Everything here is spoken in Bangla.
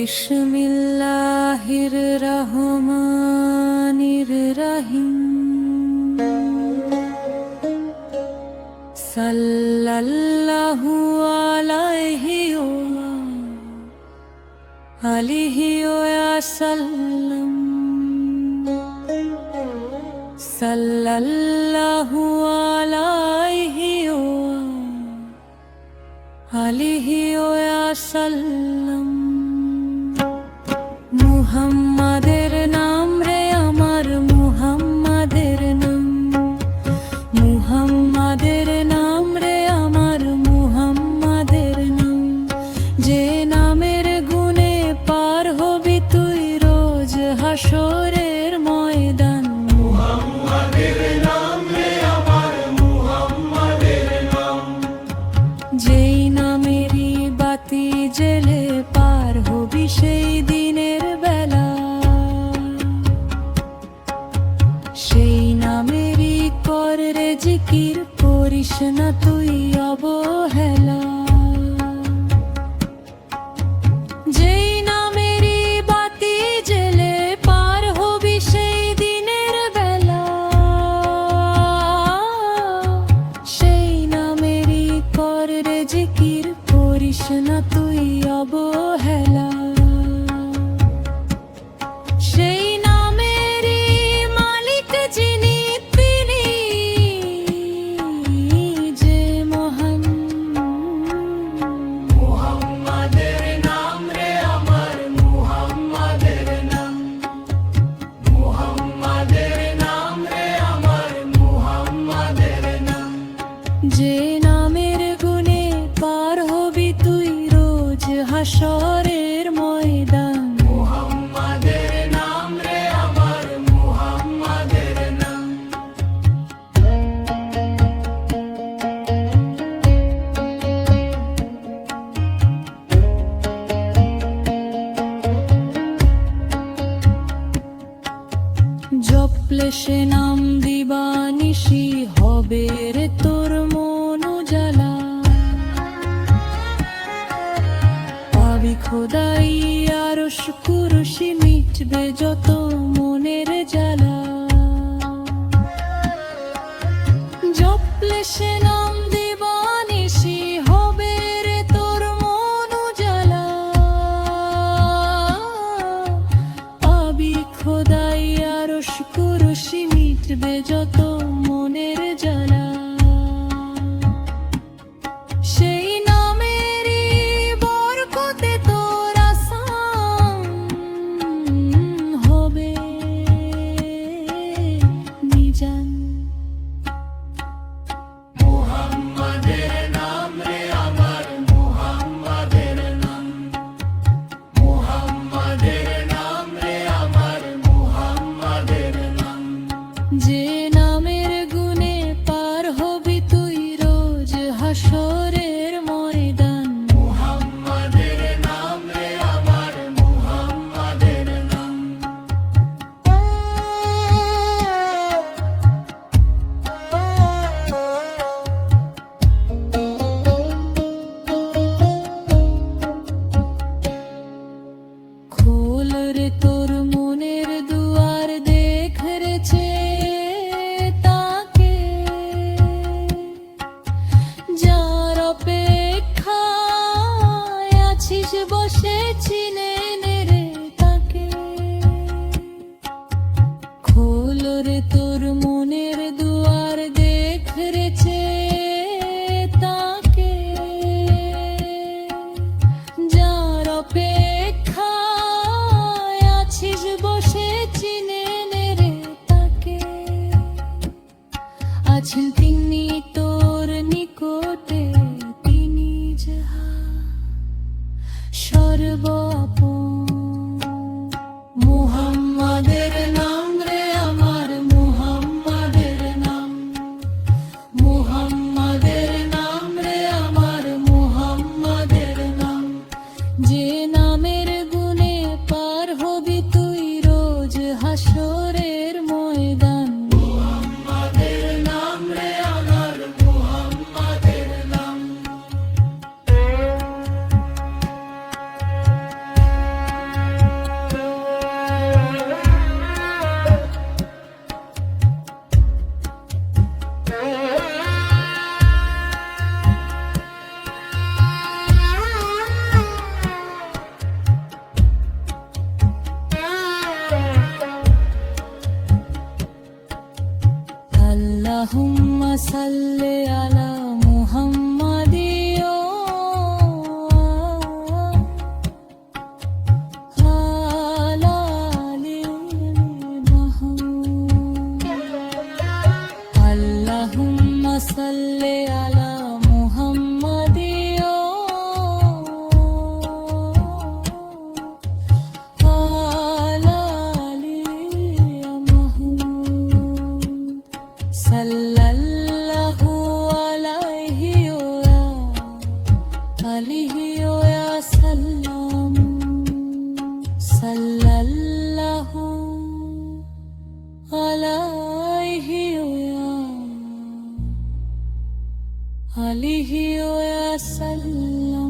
বিসমিল্লাহির রহমানির রহিম। সাল্লাল্লাহু আলাইহি ওয়া সাল্লাম। সাল্লাল্লাহু আলাইহি ওয়া সাল্লাম। মুহাম্মাদের নাম রে আমার, মুহাম্মাদের নাম, মুহাম্মাদের নাম রে আমার, মুহাম্মাদের নাম। যে নামের গুণে পার হবি তুই রোজ হাসরের ময়দান। মুহাম্মাদের নাম রে আমার, মুহাম্মাদের নাম। যেই নামেরই বাতি জেলে পার হবি সেই দিনের বেলা। সেই নামেরই কর রে জিকির, করিস না তুই অবহেলা। যেই নামেরই বাতি জেলে পার হবি সেই দিনের বেলা। সেই নামেরই কর রে জিকির, করিস না তুই অবহেলা। সেই নামেরই মালিক যিনি, তিনি যে মহান। মুহাম্মাদের নাম রে আমার, মুহাম্মাদের নাম। মুহাম্মাদের নাম রে আমার, মুহাম্মাদের নাম। যে নামের গুণে পার হবি তুই রোজ হাসরের ময়দান। মুহাম্মাদের নাম রে আমার, মুহাম্মাদের নাম। জপলে সে নাম দিবানিশি হবে রে তোর মন উজালা। পাবি খোদাই আরশ কুরসি, মিটবে যত মনের জ্বালা। জপলে সে নাম দিবানিশি হবে রে তোর মন উজালা। পাবি খোদাই আরশ কুরসি, মিটবে যত মনের জ্বালা। সেই নামেরই বরকতে তোর আসান হবে নিজান। মুহাম্মাদের নাম রে আমার, মুহাম্মাদের নাম। মুহাম্মাদের নাম রে আমার, মুহাম্মাদের নাম। যে নামের গুণে পার হবি তুই রোজ হাসরের ময়দান। মুহাম্মাদের নাম রে আমার, মুহাম্মাদের নাম। খোল রে তোর মনের দুয়ার, দেখ রে চেয়ে তাকে। যার অপেক্ষায় আছিস বসে, চিনে নে রে তাকে। খোল রে তোর মনের দুয়ার, দেখ রে চেয়ে তাকে। যার অপেক্ষায় আছিস বসে, চিনে নে রে তাকে। আছেন তিনি তোর নিকটে, তিনি যাহা সর্ব আপন। মুহাম্মাদের নাম রে আমার, মুহাম্মাদের নাম। মুহাম্মাদের নাম রে আমার, মুহাম্মাদের নাম। যে নামের গুণে পার হবি তুই রোজ হাসরের ময়দান। মুহাম্মাদের নাম রে আমার, মুহাম্মাদের নাম। সাল্লি আলা মুহাম্মাদিয়া আলা আলি মাহমুদ সাল্লাল্লাহু আলাইহি ওয়া আলিহি ওয়া সাল্লাম সাল্লাল্লাহু আলাইহি ওয়া আলিহি ওয়া সাল্লাম